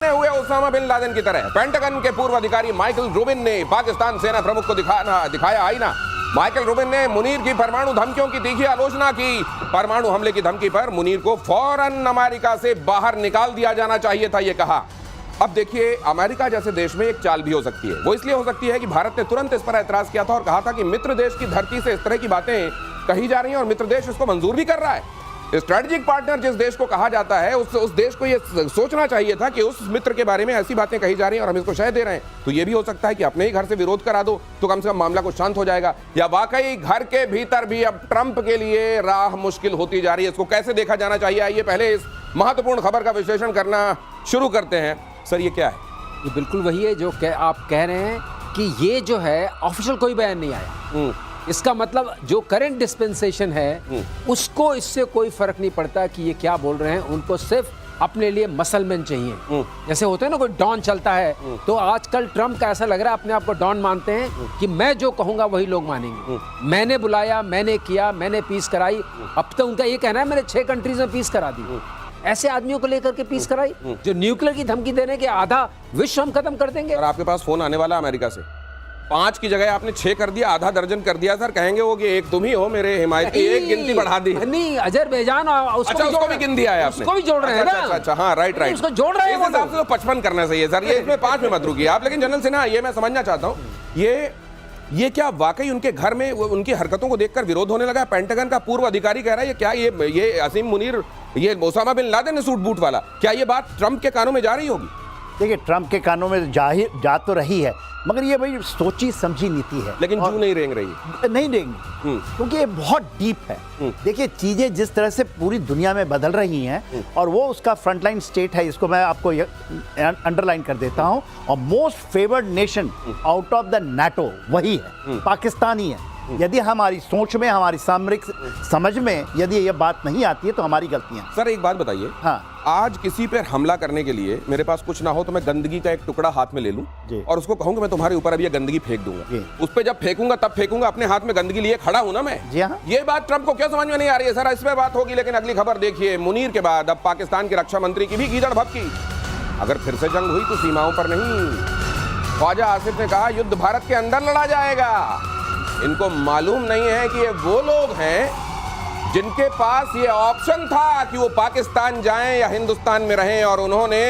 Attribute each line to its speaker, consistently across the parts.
Speaker 1: हुए Osama bin Laden की तरह। पेंटागन के पूर्व अधिकारी माइकल रूबिन ने पाकिस्तान सेना प्रमुख को दिखाया आईना। माइकल रूबिन ने मुनीर की परमाणु धमकियों की तीखी आलोचना की। परमाणु हमले की धमकी पर मुनीर को फौरन अमेरिका से बाहर निकाल दिया जाना चाहिए था, यह कहा। अब देखिए, अमेरिका जैसे देश में एक चाल भी हो सकती है। वो इसलिए हो सकती है कि भारत ने तुरंत इस पर ऐतराज किया था और कहा था कि मित्र देश की धरती से इस तरह की बातें कही जा रही हैं और मित्र देश इसको मंजूर भी कर रहा है। स्ट्रेटेजिक पार्टनर जिस देश को कहा जाता है उस देश को यह सोचना चाहिए था कि उस मित्र के बारे में ऐसी बातें कही जा रही हैं और हम इसको शह दे रहे हैं, तो यह भी हो सकता है कि अपने ही घर से विरोध करा दो तो कम से कम मामला कुछ शांत हो जाएगा। या वाकई घर के भीतर भी अब ट्रंप के लिए राह मुश्किल होती जा रही है। इसको कैसे देखा जाना चाहिए, आइए पहले इस महत्वपूर्ण खबर का विश्लेषण करना शुरू करते हैं। सर, ये क्या है?
Speaker 2: ये बिल्कुल वही है जो आप कह रहे हैं कि ये जो है ऑफिशियल कोई बयान नहीं आया। इसका मतलब जो करंट डिस्पेंसेशन है उसको इससे कोई फर्क नहीं पड़ता कि ये क्या बोल रहे हैं। उनको सिर्फ अपने लिए मसलमैन चाहिए। जैसे होते हैं ना, कोई डॉन चलता है, तो आजकल ट्रम्प का ऐसा लग रहा है अपने आप को डॉन मानते हैं कि मैं जो कहूंगा वही लोग मानेंगे। मैंने बुलाया, मैंने किया, मैंने पीस कराई। अब तो उनका ये कहना है मैंने 6 कंट्रीज में पीस करा दी। ऐसे आदमियों को लेकर के पीस कराई जो न्यूक्लियर की धमकी देने के आधा विश्व हम खत्म कर देंगे।
Speaker 1: और आपके पास फोन आने वाला अमेरिका से 5 की जगह आपने 6 कर दिया, आधा दर्जन कर दिया। सर कहेंगे वो कि एक तुम ही हो मेरे हिमायती, एक गिनती बढ़ा दी।
Speaker 2: नहीं, अजरबैजान
Speaker 1: उसको भी गिन दिया है आपने।
Speaker 2: उसको भी जोड़ रहे हैं ना।
Speaker 1: अच्छा, हाँ, राइट।
Speaker 2: उसको जोड़ रहे हैं।
Speaker 1: इस हिसाब से तो 55 करना चाहिए सर, ये इसमें 5 में मत रुकिए आप। लेकिन जनरल सिन्हा, ये मैं समझना चाहता हूँ, ये क्या वाकई उनके घर में उनकी हरकतों को देखकर विरोध होने लगा? पेंटागन का पूर्व अधिकारी कह रहा है ये क्या, ये असीम मुनीर, ये ओसामा बिन लादेन है सूट बूट वाला, क्या ये बात ट्रंप के कानों में जा रही होगी?
Speaker 3: देखिए, ट्रंप के कानों में जा तो रही है, मगर ये भाई सोची समझी नीति है।
Speaker 1: लेकिन जू नहीं रेंग रही,
Speaker 3: नहीं रेंगी, क्योंकि ये बहुत डीप है। देखिए, चीजें जिस तरह से पूरी दुनिया में बदल रही हैं और वो उसका फ्रंटलाइन स्टेट है, इसको मैं आपको अंडरलाइन कर देता हूं। और most favoured nation out of the NATO वही है, पाकिस्तान ही है। यदि हमारी सोच में, हमारी सामरिक समझ में यदि ये बात नहीं आती है तो हमारी गलतियां।
Speaker 1: सर एक बात बताइए,
Speaker 3: हाँ,
Speaker 1: आज किसी पर हमला करने के लिए मेरे पास कुछ ना हो तो मैं गंदगी का एक टुकड़ा हाथ में ले लूं और उसको कहूंगा मैं तुम्हारे ऊपर अभी ये गंदगी फेंक दूंगा। उस पर जब फेंकूंगा तब फेंकूंगा, अपने हाथ में गंदगी लिए खड़ा हूं ना मैं।
Speaker 3: जी हाँ।
Speaker 1: ये बात ट्रंप को क्यों समझ में नहीं आ रही है? सर इस पर बात होगी, लेकिन अगली खबर देखिए। मुनीर के बाद अब पाकिस्तान के रक्षा मंत्री की भी गीदड़ भभकी। अगर फिर से जंग हुई तो सीमाओं पर नहीं। ख्वाजा आसिफ ने कहा युद्ध भारत के अंदर लड़ा जाएगा। इनको मालूम नहीं है कि ये वो लोग हैं जिनके पास ये ऑप्शन था कि वो पाकिस्तान जाएं या हिंदुस्तान में रहें, और उन्होंने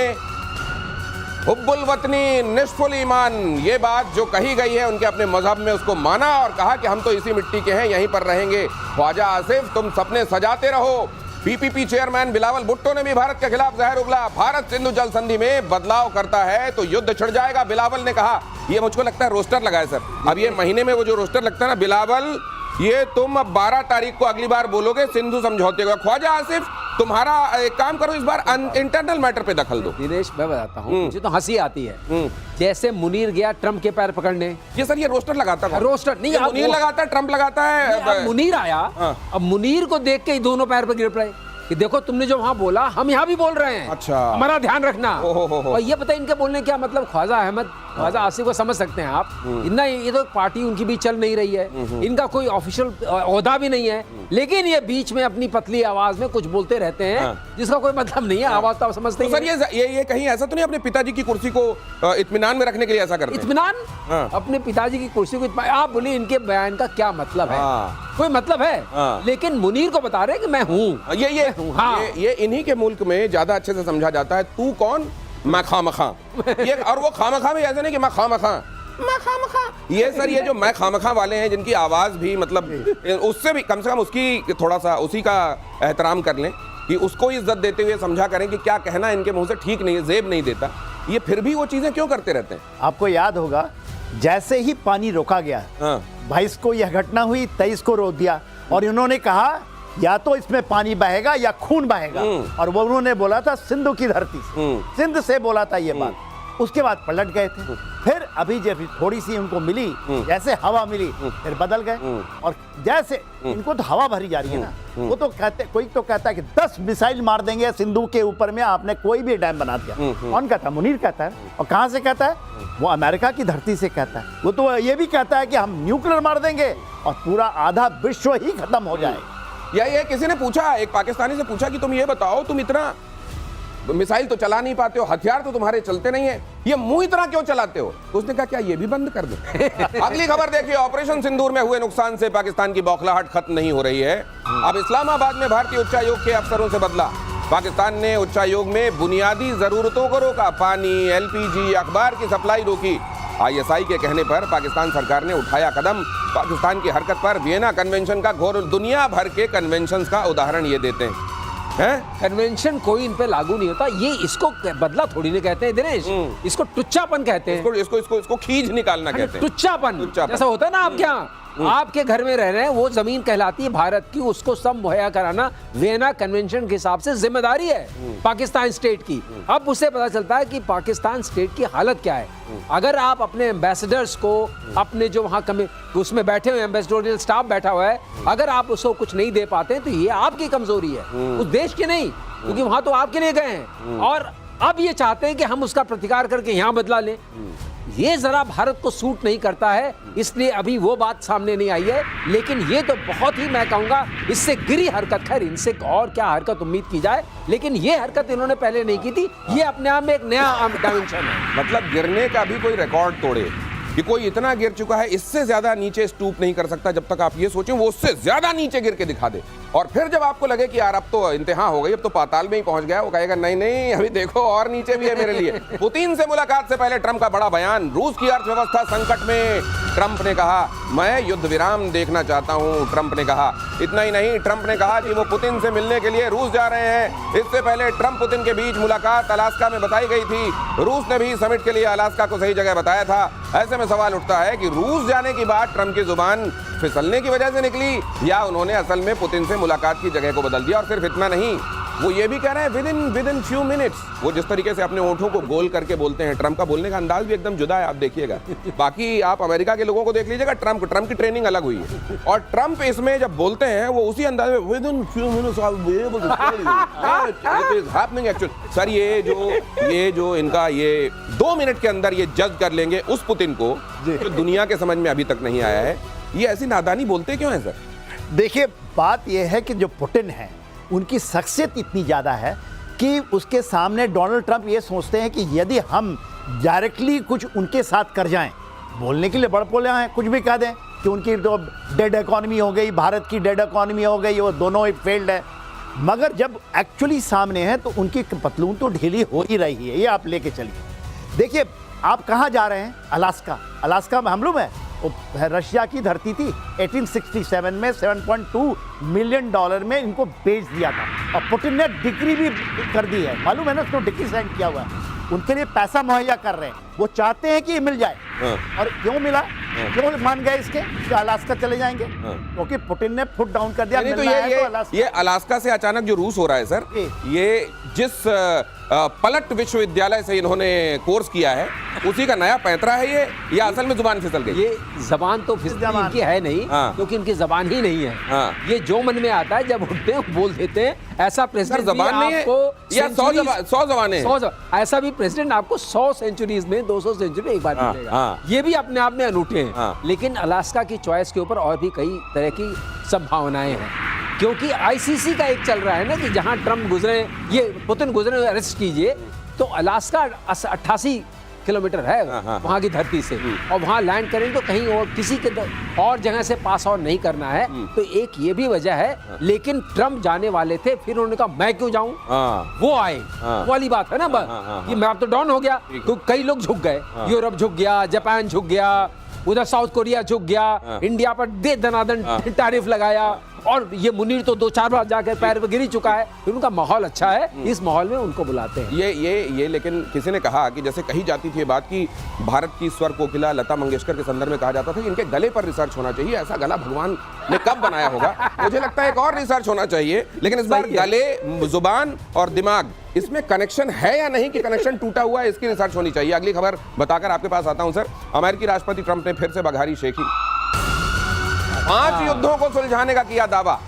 Speaker 1: हुब्बुल वतनी निस्फुल ईमान, ये बात जो कही गई है उनके अपने मजहब में, उसको माना और कहा कि हम तो इसी मिट्टी के हैं, यहीं पर रहेंगे। ख्वाजा आसिफ, तुम सपने सजाते रहो। पीपीपी चेयरमैन बिलावल भुट्टो ने भी भारत के खिलाफ जहर उगला। भारत सिंधु जल संधि में बदलाव करता है तो युद्ध छिड़ जाएगा, बिलावल ने कहा। ये मुझको लगता है रोस्टर लगा है सर। अब ये महीने में वो जो रोस्टर लगता है ना, बिलावल, ये तुम अब 12 तारीख को अगली बार बोलोगे सिंधु समझौते का। ख्वाजा आसिफ, तुम्हारा एक काम करो, इस बार इंटरनल मैटर पे दखल दो।
Speaker 2: दिनेश, मैं बताता हूँ, मुझे तो हंसी आती है। जैसे मुनीर गया ट्रंप के पैर पकड़ने,
Speaker 1: ये सर ये रोस्टर लगाता है।
Speaker 2: रोस्टर नहीं,
Speaker 1: मुनीर लगाता है, ट्रंप लगाता है।
Speaker 2: अब मुनीर आया, अब मुनीर को देख के ही दोनों पैर पर गिर पड़े कि देखो तुमने जो वहां बोला हम यहाँ भी बोल रहे हैं।
Speaker 1: अच्छा,
Speaker 2: हमारा ध्यान रखना। और ये पता है इनके बोलने क्या मतलब? ख्वाजा अहमद, ख्वाजा आसिफ को समझ सकते हैं आप। इतना ये तो पार्टी उनकी भी चल नहीं रही है, इनका कोई ऑफिशियल ओहदा भी नहीं है, लेकिन ये बीच में अपनी पतली आवाज में कुछ बोलते रहते हैं जिसका कोई मतलब नहीं है। आवाज तो आप समझते हैं।
Speaker 1: सर ये कहीं ऐसा तो नहीं अपने पिताजी की कुर्सी को इत्मीनान में रखने के लिए ऐसा करते हैं?
Speaker 2: इत्मीनान? अपने पिताजी की कुर्सी को आप बोलिए, इनके बयान का क्या मतलब है? कोई मतलब है? लेकिन मुनीर को बता रहे हैं कि मैं हूँ,
Speaker 1: ये इन्हीं के मुल्क में ज्यादा अच्छे से समझा जाता है। तू कौन, मैं खामखा। ये और वो खामखा भी ऐसे नहीं कि मैं खामखा। ये सर, ये जो मैं खामखा वाले हैं जिनकी आवाज भी मतलब उससे भी कम से कम उसकी थोड़ा सा उसी का एहतराम कर लें कि उसको इज्जत देते हुए समझा करें कि क्या कहना इनके मुंह से ठीक नहीं है, जेब नहीं देता। ये फिर भी वो चीजें क्यों करते रहते हैं?
Speaker 3: आपको याद होगा, जैसे ही पानी रोका गया, 22 को यह घटना हुई, 23 को रोक दिया और इन्होंने कहा या तो इसमें पानी बहेगा या खून बहेगा। और वो उन्होंने बोला था सिंधु की धरती से, सिंध से बोला था ये बात। उसके बाद पलट गए थे। फिर अभी जब थोड़ी सी उनको मिली, जैसे हवा मिली, फिर बदल गए। और जैसे इनको तो हवा भरी जा रही है ना, वो तो कहते, कोई तो कहता है कि 10 मिसाइल मार देंगे सिंधु के ऊपर में, आपने कोई भी डैम बना दिया। कौन कहता है? मुनीर कहता है। और कहां से कहता है? वो अमेरिका की धरती से कहता है। वो तो ये भी कहता है कि हम न्यूक्लियर मार देंगे और पूरा आधा विश्व ही खत्म हो जाएगा।
Speaker 1: या ये किसी ने पूछा, एक पाकिस्तानी से पूछा कि तुम ये बताओ, तुम इतना मिसाइल तो चला नहीं पाते हो, हथियार तो तुम्हारे चलते नहीं है, ये मुंह इतना क्यों चलाते हो? तो उसने कहा क्या ये भी बंद कर दो। अगली खबर देखिए, ऑपरेशन सिंदूर में हुए नुकसान से पाकिस्तान की बौखलाहट खत्म नहीं हो रही है। अब इस्लामाबाद में भारतीय उच्चायोग के अफसरों से बदला। पाकिस्तान ने उच्चायोग में बुनियादी जरूरतों को रोका, पानी, एलपीजी, अखबार की सप्लाई रोकी। आईएसआई के कहने पर पाकिस्तान सरकार ने उठाया कदम। पाकिस्तान की हरकत पर वियना कन्वेंशन का घोर, दुनिया भर के कन्वेंशन का उदाहरण ये देते हैं।
Speaker 2: कन्वेंशन कोई इन पे लागू नहीं होता, ये इसको बदला थोड़ी नहीं कहते हैं दिनेश, इसको टुच्चापन कहते हैं।
Speaker 1: इसको खींच निकालना कहते हैं।
Speaker 2: टुच्चापन जैसा होता है ना आपके यहाँ, आपके घर में रह रहे हैं, वो जमीन कहलाती है भारत की, उसको सब मुहैया कराना वियना कन्वेंशन के हिसाब से जिम्मेदारी है पाकिस्तान स्टेट की। अब उससे पता चलता है कि पाकिस्तान स्टेट की हालत क्या है। अगर आप अपने एम्बेसडर्स को, अपने जो वहाँ उसमें बैठे हुए एम्बेसडोरियल स्टाफ बैठा हुआ है, अगर आप उसको कुछ नहीं दे पाते हैं तो ये आपकी कमजोरी है, उस देश की नहीं, क्योंकि वहां तो आपके लिए गए हैं और अब ये चाहते हैं कि हम उसका प्रतिकार करके यहाँ बदला लें। ये जरा भारत को सूट नहीं करता है, इसलिए अभी वो बात सामने नहीं आई है। लेकिन ये तो बहुत ही, मैं कहूंगा, इससे गिरी हरकत, खैर इनसे और क्या हरकत उम्मीद की जाए, लेकिन ये हरकत इन्होंने पहले नहीं की थी। ये अपने आप में एक नया डायमेंशन है।
Speaker 1: मतलब गिरने का भी कोई रिकॉर्ड तोड़े कि कोई इतना गिर चुका है, इससे ज्यादा नीचे स्टूप नहीं कर सकता। जब तक आप ये सोचें वो उससे ज्यादा नीचे गिर के दिखा दे, और फिर जब आपको लगे कि यार अब तो इंतहा हो गई, अब तो पाताल में ही पहुंच गया, वो कहेगा नहीं नहीं अभी देखो और नीचे भी है मेरे लिए। पुतिन से मुलाकात से पहले ट्रंप का बड़ा बयान, रूस की अर्थव्यवस्था संकट में। ट्रंप ने कहा मैं युद्ध विराम देखना चाहता हूं। ट्रंप ने कहा, इतना ही नहीं, ट्रंप ने कहा कि वो पुतिन से मिलने के लिए रूस जा रहे हैं। इससे पहले ट्रंप पुतिन के बीच मुलाकात अलास्का में बताई गई थी। रूस ने भी समिट के लिए अलास्का को सही जगह बताया था। ऐसे में सवाल उठता है कि रूस जाने की बात ट्रंप की जुबान फिसलने की वजह से निकली, या उन्होंने असल में पुतिन से मुलाकात की जगह को बदल दिया। और सिर्फ इतना नहीं, वो ये भी कह रहे हैं विद इन फ्यू मिनट्स। वो जिस तरीके से अपने ओंठों को गोल करके बोलते हैं, ट्रंप का बोलने का अंदाज भी एकदम जुदा है, आप देखिएगा। बाकी आप अमेरिका के लोगों को देख लीजिएगा, ट्रंप की ट्रेनिंग अलग हुई है, और ट्रंप इसमें जब बोलते हैं वो उसी अंदाज में within few minutes I will be able to tell you it is happening actually. Sir ये जो इनका ये 2 मिनट के अंदर ये जज कर लेंगे उस पुतिन को, जो दुनिया के समझ में अभी तक नहीं आया है, ये ऐसी नादानी बोलते क्यों है सर?
Speaker 3: देखिए, बात यह है कि जो पुतिन है उनकी शख्सियत इतनी ज़्यादा है कि उसके सामने डोनाल्ड ट्रंप ये सोचते हैं कि यदि हम डायरेक्टली कुछ उनके साथ कर जाएं, बोलने के लिए बड़पोले हैं, कुछ भी कह दें कि उनकी तो डेड इकॉनमी हो गई, भारत की डेड इकॉनमी हो गई, वो दोनों ही फेल्ड है, मगर जब एक्चुअली सामने है तो उनकी पतलून तो ढीली हो ही रही है। ये आप लेके चलिए। देखिए, आप कहाँ जा रहे हैं? अलास्का मालूम है, वो रशिया की धरती थी। 1867 में $7.2 मिलियन में इनको बेच दिया था, और पुतिन ने डिक्री भी कर दी है, मालूम है ना, उसको डिक्री साइन किया हुआ है। उनके लिए पैसा मुहैया कर रहे हैं, वो चाहते हैं कि ये मिल जाए। और क्यों मिला, क्यों मान गए इसके कि अलास्का चले जाएंगे? क्योंकि पुतिन ने फुट डाउन कर दिया।
Speaker 1: तो ये अलास्का से अचानक जो रूस हो रहा है सर, ये जिस पलट विश्वविद्यालय से इन्होंने कोर्स किया है उसी का नया पैंतरा है ये असल में जुबान फिसल गई?
Speaker 2: ये जबान तो फिसलती इनकी है नहीं, क्योंकि इनकी जबान ही नहीं है। ये जो मन में आता है जब उठते हैं बोल देते हैं। ऐसा प्रेसिडेंट
Speaker 1: जबान नहीं है या 100 जबानें?
Speaker 2: ऐसा भी प्रेसिडेंट आपको 100 सेंचुरीज में, 200 सेंचुरी एक बार मिलेगा। ये भी अपने आप में अनूठे हैं। लेकिन अलास्का की चॉइस के ऊपर और भी कई तरह की संभावनाएं हैं, क्योंकि आईसीसी का एक चल रहा है ना कि जहां ट्रंप गुजरे, ये पुतिन गुजरे, अरेस्ट कीजिए, तो अलास्का 88 किलोमीटर है वहां की धरती से, और वहां लैंड करें तो कहीं और किसी के और जगह से पास ऑन नहीं करना है। तो एक ये भी वजह है। लेकिन ट्रंप जाने वाले थे, फिर उन्होंने कहा मैं क्यों जाऊं, वो आए, वो वाली बात है ना। कि मैं अब तो डाउन हो गया, तो कई लोग झुक गए, यूरोप झुक गया, जापान झुक गया, उधर साउथ कोरिया झुक गया, इंडिया पर दे दनादन टैरिफ लगाया, और ये मुनीर तो 2-4 बार जाकर पैर पे गिर चुका है। तो उनका माहौल अच्छा है, इस माहौल में उनको बुलाते हैं।
Speaker 1: ये लेकिन किसी ने कहा कि जैसे कही जाती थी ये बात कि भारत की स्वर कोकिला लता मंगेशकर के संदर्भ में कहा जाता था कि इनके गले पर रिसर्च होना चाहिए। ऐसा गला भगवान ने कब बनाया होगा? मुझे लगता है एक और रिसर्च होना चाहिए, लेकिन इस बार गले, जुबान और दिमाग, इसमें कनेक्शन है या नहीं कि कनेक्शन टूटा हुआ है, इसकी रिसर्च होनी चाहिए। अगली खबर बताकर आपके पास आता हूं सर। अमेरिकी राष्ट्रपति ट्रंप ने फिर से बघारी शेखी। 5 युद्धों को सुलझाने का किया दावा।